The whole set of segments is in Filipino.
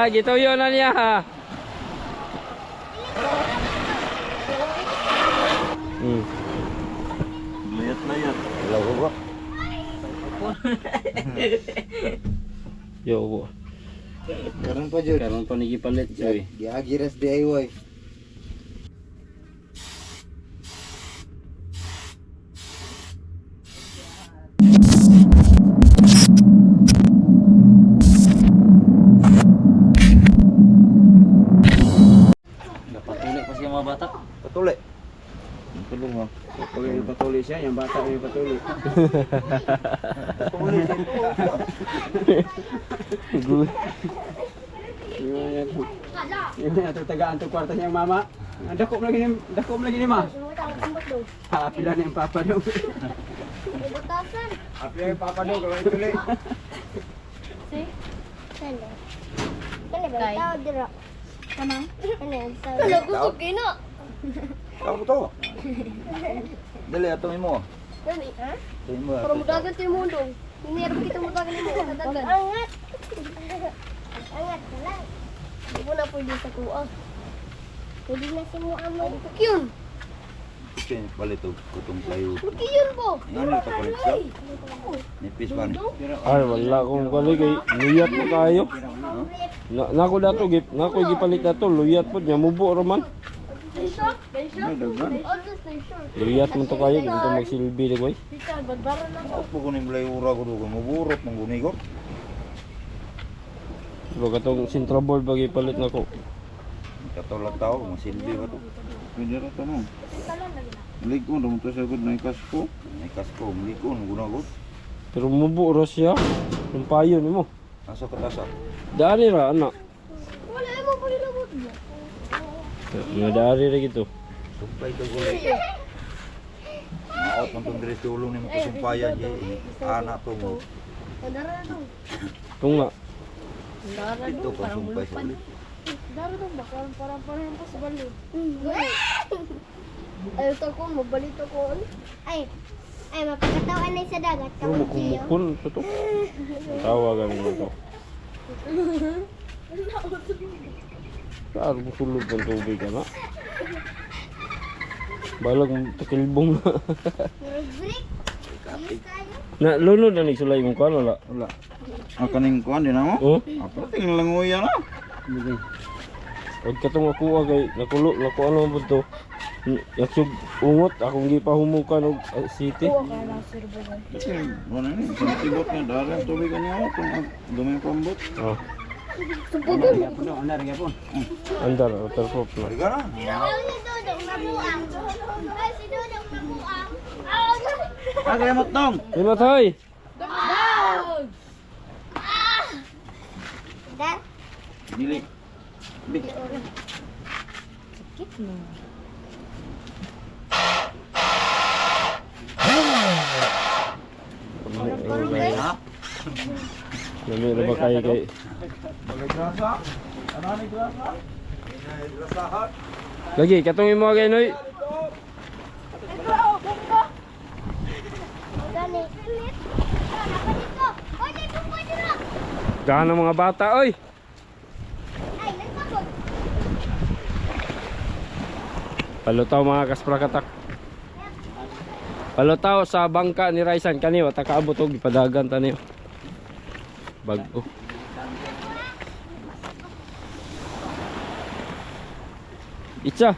Gitu yun na niya ha. Layat-layat. Hello ko. Yo po. Karon pa jud. Karon pa nigipalit joy. Giagiras DIY. Napatuloy pa siya mga bata. Patuloy. Tulong mo. Pag may patuloy siya, yung bata may patuloy. Yung natatagaan to kwarta niyang mama. Dako mo lagi ni ma. Apila na yung papa daw. Apila yung papa daw, gawin tuloy. Kamu to. Dali ato mo. Mo. Para mudagan tayo mo dong. Hindi rin kita mudagan mo. Angat. Angat ka lang. Hindi mo na pwede sa kuha. Pwede na si mo amo. Yun. Ken balik to kutong playo. Yun po. Ano ka koneksyon? Nipis man. Ay wala akong kali kay luyat mo kayo. Nako dato gip, nako gipalit dato luyat po nya mubo ra man. Luyat mo to kayo dito magsilbi de koy. Opo ko ning playo ura ko do maburot mong guni ko. Lo katong central board bagi palit nako. Katulad tao masilbi ba to? Pwede rin ito mo. Ligon, naman ito sa good na ikas ko. Ikas ko, malikon, guna ko. Pero mubo ra siya. Yung payo nimo. Asa ka tasa? Dari ra anak. Wala mo pwede na mo. Nga dari ra gito. Sumpay ka gulay. Maot man itong diretso ulong ni mo kasumpayan. Anak to mo. Dara na dong. Tunga. Ito kasumpay sa ulit. Dara dong ba? Parang pa sa balon. Ay, ito ko, mabalito ko. Ay, mapagkatawan na sa dagat. Pero mukumukun sa to. Tawagan mo to. Saan mo sulod ng tubig ka na? Balag takilbong na. Na lunod na nagsulay mong kan wala. Wala. Kaning kuhan din ako. Oh, Apa tingin lang uya na. wag ka tong makuha kay nakulo nako ano mo to. Yaksug ungot akong gipahumukan og city. Kasi wala ni. Santibot nga dara ang tubig niya ako. Kung dumay pambot. Oh, Subugon. Andar gyapon. andar waterproof na. Balikan na. Si Dodong nabuang. Ay, si Dodong nabuang. Agay mo tong. Imot hoy. Dar. Dili. Big. Nami ba kayo kay Grasa. Ano ni grasa? lagi katong imo kay noy. Gani. Apa dito? Oy, dito pwede na. Gana mga bata oy. Ay, nagpapod. Palutaw mga kasprakatak. Palutaw sa bangka ni Raisan kani wa ta kaabot og gipadagan ta niyo. Bag-o. Itsa.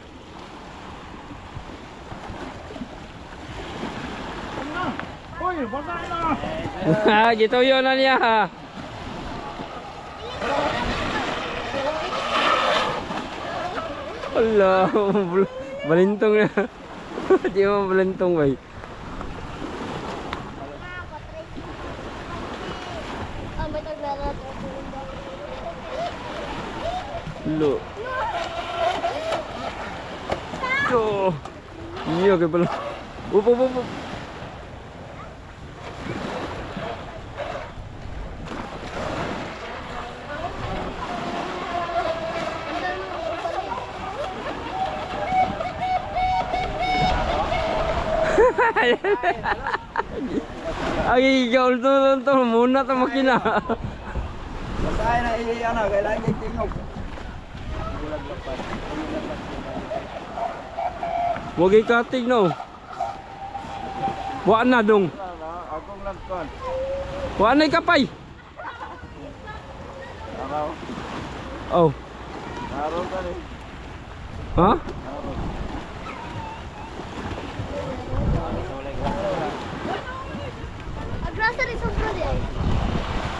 Oy, basa na. Gitu yun na niya ha. Allah, balintong na. Di mo balintong bay. Ah, may taglalat. Lo. Yo. Iya ke belum. Up. Ay, gaul to muna ta makina. kaya na ano, kailangan tingog. Huwag ikatig no. Wa na dong. Akong nagkan. Wa na ikapay. Araw. Oh. Araw ka rin. Ha? Agrasa rin sa brod eh.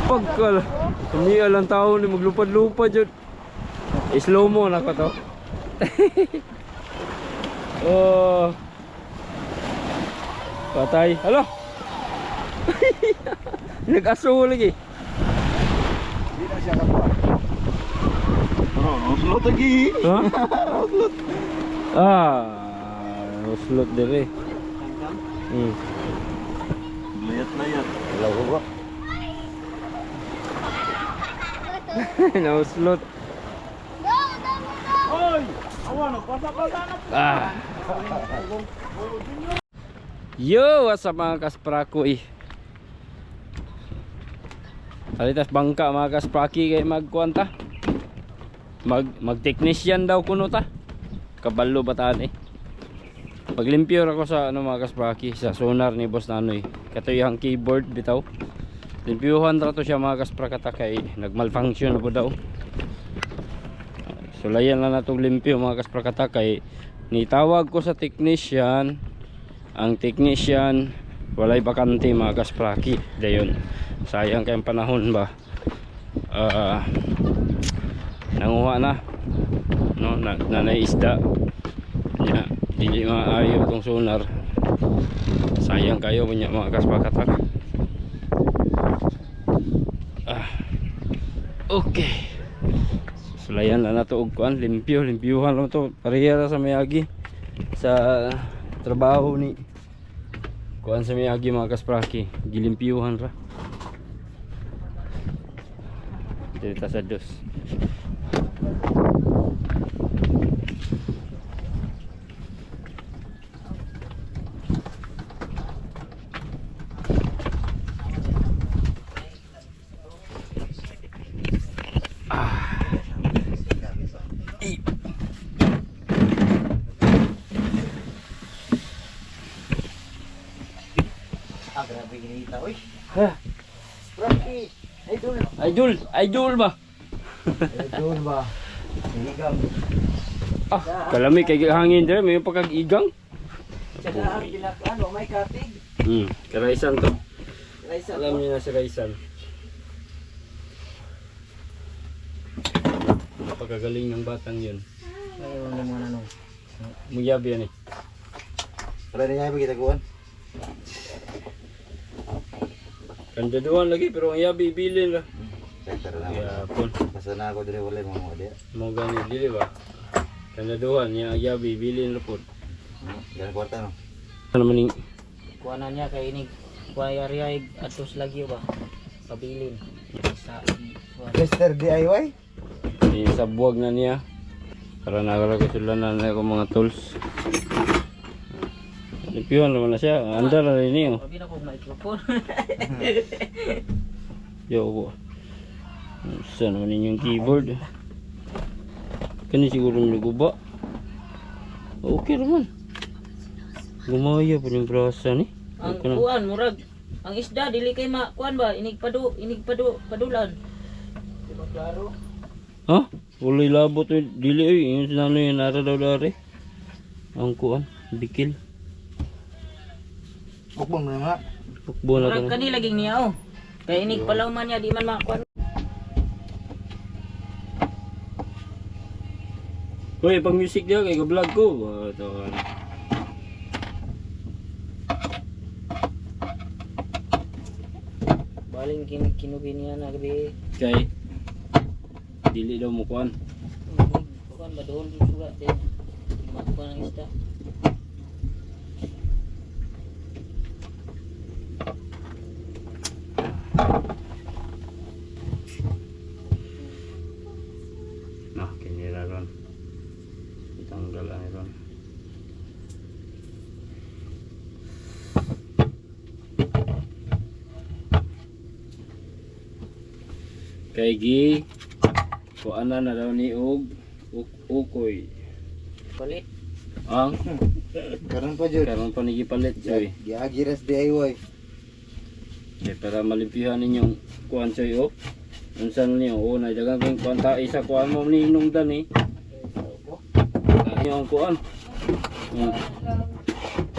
Pagkal. Sumiya lang tao ni maglupad-lupad jud. Slow mo na ko to. Oh. Patay. Halo. Nag-aso lagi. Di na siya kapuan. Roslot lagi. Ha? Ah, slot dire. Layat-layat. Wala ko ba? Na-slot. Go, go, go! Oy! Awan, pasa-pasa na. Ah. Yo, what's up mga kasprako eh. Alitas bangka mga kaspraki kay magkuanta. Mag-technician daw kuno ta. Kabalo bataan eh. Paglimpyo ako sa ano mga kaspraki sa sonar ni boss Nanoy. Katuyang keyboard bitaw. Limpyuhan ra to siya mga kasprakata kay nagmalfunction na po daw. Sulayan lang natong limpyo mga kasprakata kay nitawag ko sa technician. Ang technician walay bakante mga kaspraki. Dayon. Sayang kayong panahon ba. Nanguha na. No, naisda. Ya, dili maayo tong sonar. Sayang kayo punya mga kasprakata. Okay. Sulayan na nato og kuan, limpyuhan lang to. Parehara sa mayagi sa trabaho ni kuan sa mayagi mga kaspraki, gilimpyuhan ra. Dito sa dos. Grabe ginita, oy. Ha, Rocky, idol ba? idol ba? Higam. Ah, kalami kay hangin dire, may pagkag-igang. Tsaka ang ginakaan, o may katig. Karaisan to. Raisa Alam niyo na si Raisan. Napakagaling ng batang yun. Ayun naman ano. Muyabi yan eh. Wala na niya kita kuan. Kandaduan lagi pero ang yabi ibilin lah. Sektor na. Ya pun. Basta na ako dire wala mo mo dia. Mau gani dili ba? Kandaduan niya ang yabi ibilin lapod. Jangan kwarta no. Ano man ning Kuanan niya kay inig kuayariay atos lagi ba pabilin sa Mr. DIY. sa buwag na niya para nagara ko sila na ako mga tools. Lipiwan naman na siya. Andar na rin niyo. sabi na kong microphone. Yo po. Saan naman yung keyboard? Kani siguro naguba. Okay naman. Gumaya pa yung brasa ni. Ang kuan murag ang isda dili kay kuan ba inig padulan. Di ba klaro? Ha? Walay labot eh. Dili eh. Yung sinano yung nara daw dari. Ang kuan. Bikil. Bukbon mo na. Pukbo na Murag ka na. kani laging niya oh. Kay inig palaw man niya di man makuan. Uy, pang music dia kay ka-vlog ko. Ito. Baling kinubi niya na gabi. Kay dili daw mo kuan. Kuan ba doon suga din. Makuan ang isda. Nah, kinira ron. Itanggal ay ron. Kay gi kuana na daw ni og ukoy. Palit. Ang Karon pa jud. karon pa ni gipalit soy. Giagiras DIY. Kay para malimpihan ninyong kuan soy o. Unsan niyo una dagang kay kuanta isa kuan mo ni inungdan eh. Yung kuan.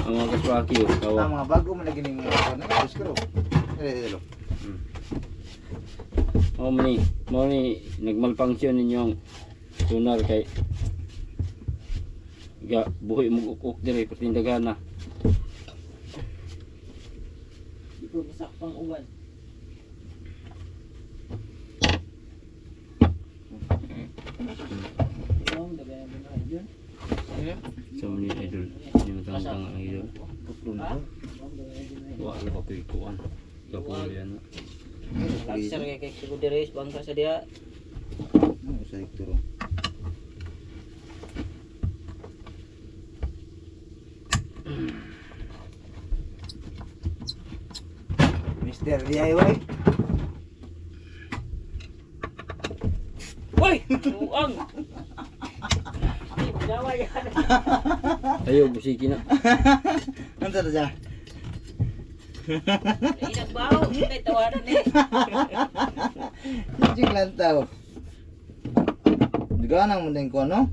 Ang mga kaswaki o Ang kawa. mga bago man lagi ning mga ano, screw. Dilo. Mo ni nagmalfunction ninyong sonar kay ga buhi mo ukok dire patindaghan na. Ito masakpang uban. So ni idol yung tangtang ang idol. Wala pa koy kuan. Gapo yan. Lagsar kay siguro dire bangka sa dia. Sa ikturo. Mr. DIY. Hoy! Tuang! Dawa yan. Ayo busiki na. Ano ta dyan? Inagbaho. May tawanan eh. Jing lantaw. Juga nang mending ko no?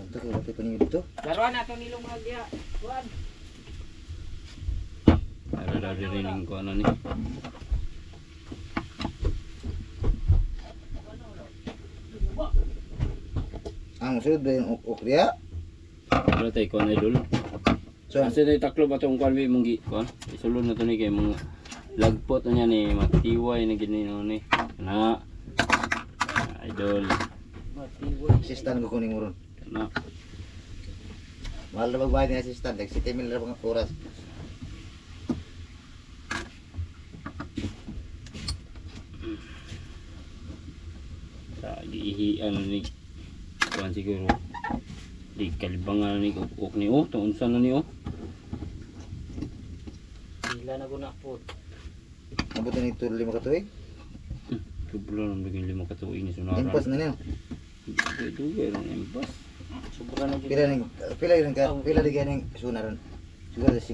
Ito kaya pati paningin dito. Laruan nato nilong mga dia. Kuan. Para daw dirining ko ano ni. Ang sunod ba yung ukriya? Wala tay kuan idol. So, Kasi tay taklo ba tong kuan wi mong gi kuan. Isulod na to ni kay mga lagpot na niya ni matiway na gini no ni. Na idol. assistant ko kuning mo ron. Na Mahal na magbayad ni assistant. Like 7 mil na pang oras. sa giihian ni kuan siguro. Di kalibangan ni ukok ni o tong unsan na ni o. Sila na guna po. Mabuti ni ito 5 katuig. Kublo nang bigyan 5 ka tuig ni sunaran. Impas na niyo. Dugay lang impas. Sobra na Pila ning pila di ganing sunaran. Siguro 5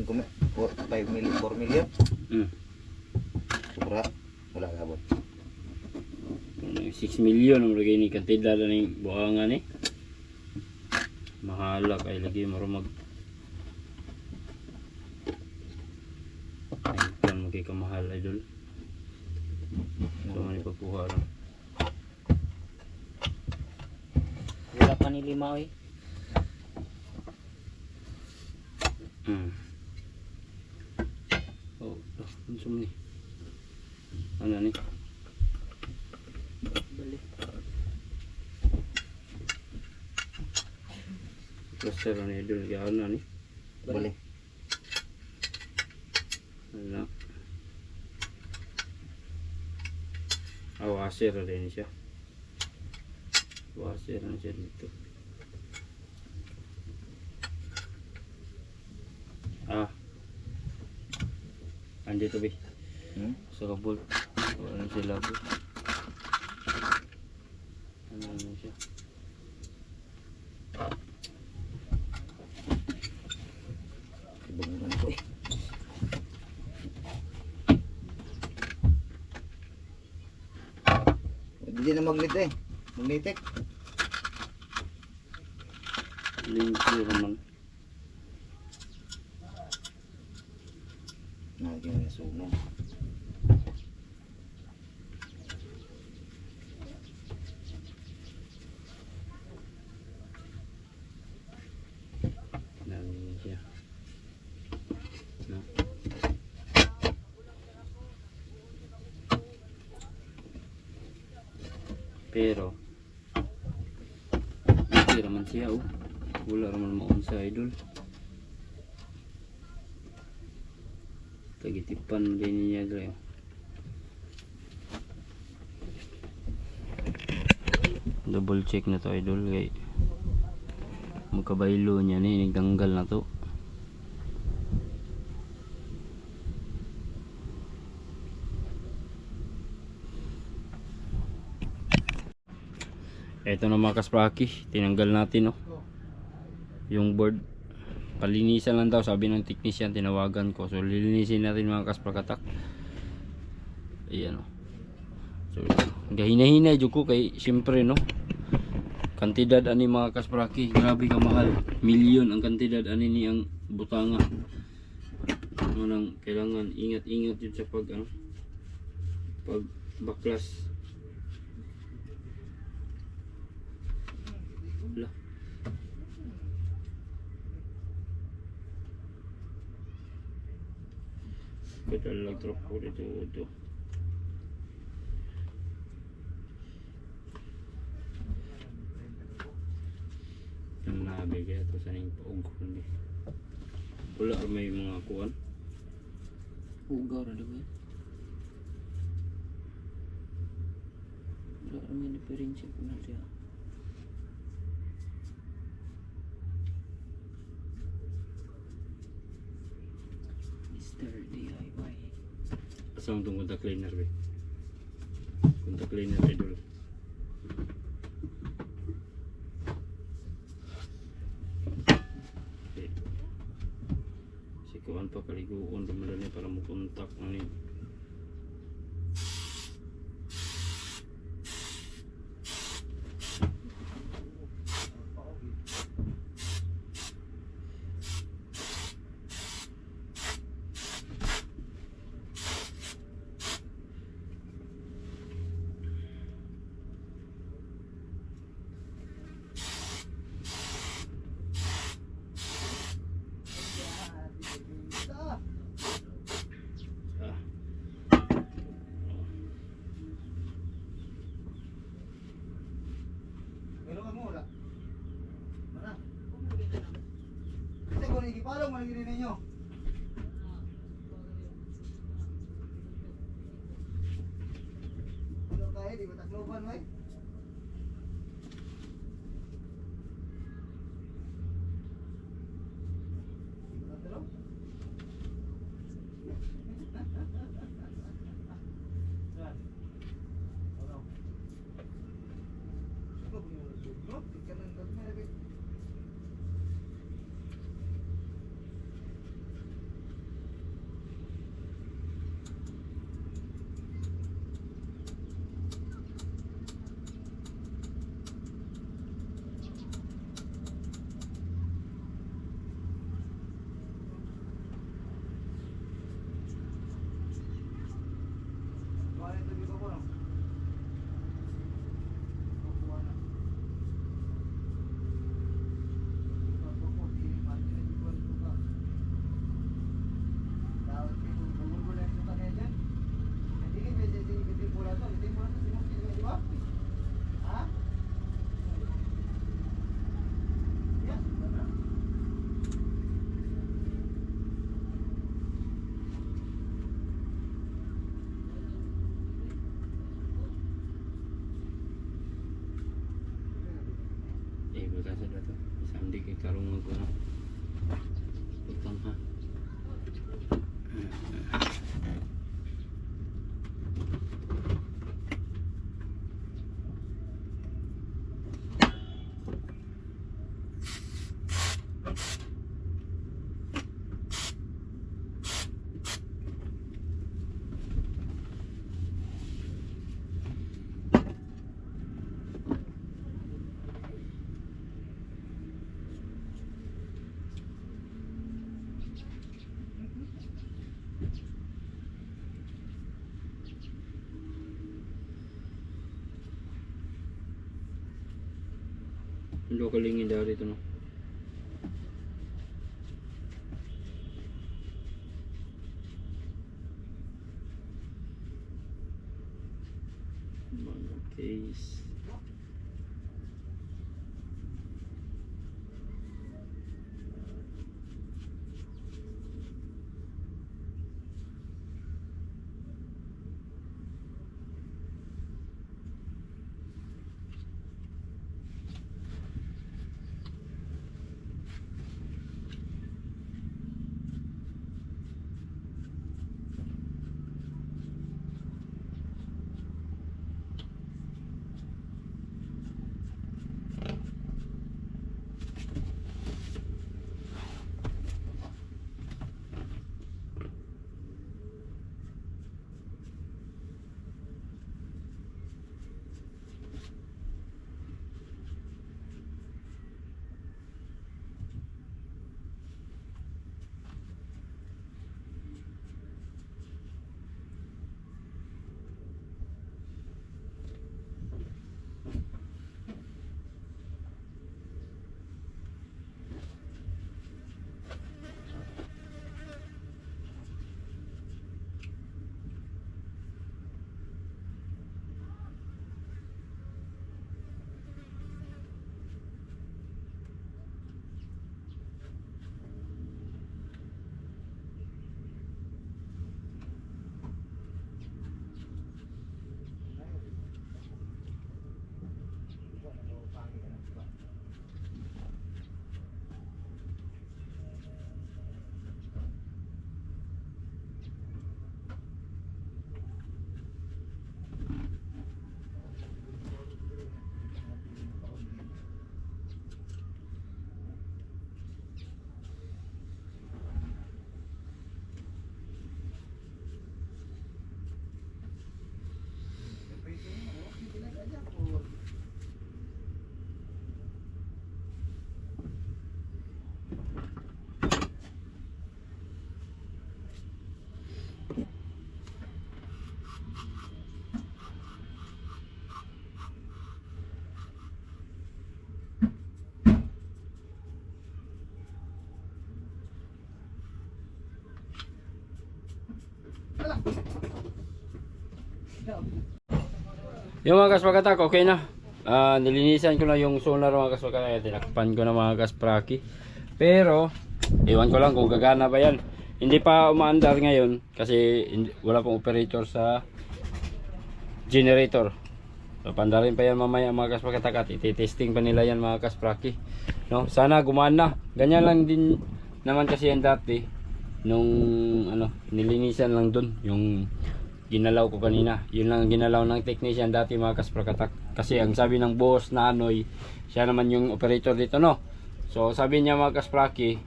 5 million 4 million. Sobra wala kabot. 6 million ang lagay ni kantidad na ng buhangan eh. Mahala kay lagi marumag. Ay, kan magay kamahal idol. Ito man ipagkuha ron. Wala pa ni lima oy. Oh, ano sa ni? Ano ni? Bali. Cluster na idol kaya ano ni? Balik. Ano? Washer rin siya. Washer na siya dito. Andito ba? Sa kabul. Wala na sila po. Ano na siya? Ibangunan ko. Hindi na magnet eh. Magnetic. Limpyo naman. Nagyan na sunog. Namin siya. No. Pero hindi naman siya oh. Wala naman maon sa idol. Tagitipan din niya dre. Double check na to idol kay magkabaylo niya ni nagtanggal na to. Ito na mga kaspraki, tinanggal natin, no, yung board. Palinisan lang daw, sabi ng technician, tinawagan ko. So lilinisin natin mga kasprakatak. Ayan, no. So gahina-hina jud ko kay siyempre, no, kantidad ani mga kaspraki, grabe ka mahal. Milyon ang kantidad ani ni ang butanga. Ano nang kailangan ingat-ingat yun sa pag pag baklas. Wala. Kita lang drop ko dito ito. Ang nabi kaya ito sa ning paugkon ni. Wala may mga kuwan. Ugaw ra daw. Wala may diferensya ko na siya. Mr. DIY. Asam tong contact cleaner be. Contact cleaner idol. Kuan pa kaliguon dumala ni para mo kontak ani. Ipalong man gini ninyo. Ano kaya di batakloban may? Berkasa dato. Samdi kay karong maguna. Utang ha. Hindi ko kalingin daw dito, no. Mga case. Yung mga kaspakatak, okay na. Nilinisan ko na yung sonar mga kaspakatak. Tinakpan ko na mga kaspraki. Pero, iwan ko lang kung gagana ba yan. Hindi pa umaandar ngayon kasi wala pang operator sa generator. So, pandarin pa yan mamaya mga kaspakatak at ititesting pa nila yan mga kaspraki. No? Sana gumana. Ganyan lang din naman kasi yan dati. Nung nilinisan lang dun. Yung ginalaw ko kanina. Yun lang ang ginalaw ng technician dati mga kasprakatak. Kasi ang sabi ng boss na Anoy, siya naman yung operator dito, no? So sabi niya mga kaspraki,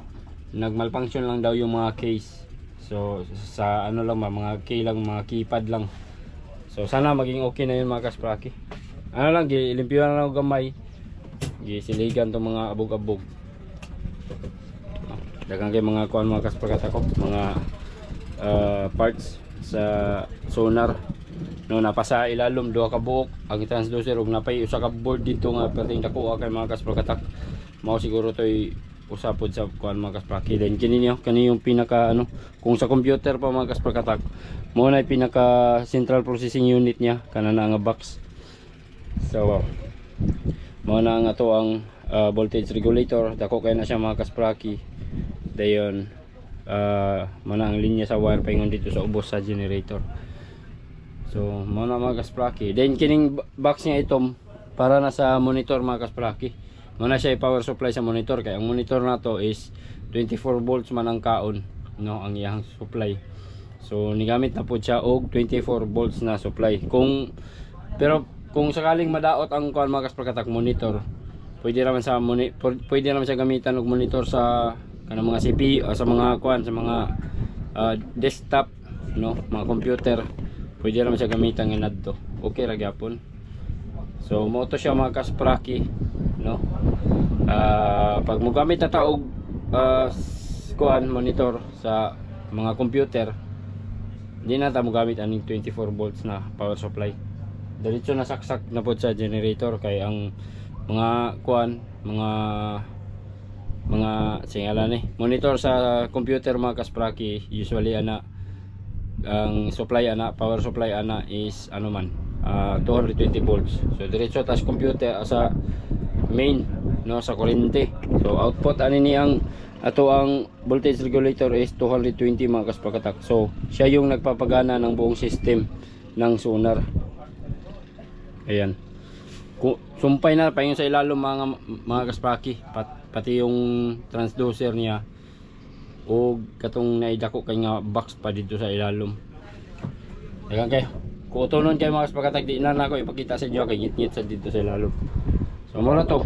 nagmalfunction lang daw yung mga case. So sa ano lang mga key lang, mga keypad lang. So sana maging okay na yun mga kaspraki. Ano lang, gilimpyuhan lang ako gamay. Gisiligan tong mga abog-abog. Dagang kay mga kuan mga kasprakatak ko, mga parts sa sonar no, napasa ilalom duha ka buok ang transducer ug napay usa ka board dito nga perting dako kay mga kasprakatak. Mao siguro toy usapod sa kuan mga kaspraki. Then kini yung pinaka kung sa computer pa mga kasprakatak, mo na pinaka central processing unit niya kanana nga box. So mo na nga to ang voltage regulator, dako kay na siya mga kaspraki. Dayon mana ang linya sa wire paingon dito sa ubos sa generator. So mana mga kaspraki. Then kining box niya itom para na sa monitor mga kaspraki. Muna siya power supply sa monitor kay ang monitor na to is 24 volts man ang kaon, no, ang iyang supply. So nigamit na po siya og 24 volts na supply. Pero kung sakaling madaot ang kuan mga kasprakatak monitor, pwede naman siya gamitan og monitor sa kanang mga CPU sa mga kuan sa mga desktop, no, mga computer. Pwede naman siya gamitan nga nadto. Okay ra gyapon. So mo to siya mga kaspraki, no. Pag mo gamit na taog kuan monitor sa mga computer, di na ta mo gamit aning 24 volts na power supply. Diretso na saksak na pod sa generator kay ang mga kuan mga singalan monitor sa computer mga kaspraki, usually ang supply power supply is 220 volts. So diretso tas computer sa main, no, sa kuryente. So output ani ang voltage regulator is 220 mga kasprakatak. So siya yung nagpapagana ng buong system ng sonar. Ayan. Sumpay na pa yung sa ilalom mga kaspraki, pati yung transducer niya o katong naidako kay nga box pa dito sa ilalom. Dagan kayo. Kung utunon kayo mga kasprakatak, di na ako ipakita sa inyo kay ngit-ngit sa dito sa ilalom. So muna to,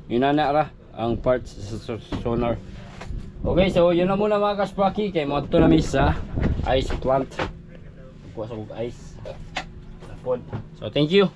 yun na ra ang parts sa sonar. Okay, so yun na muna mga kaspraki, kay mo ito na sa ice plant. Kuha sa ice. So thank you.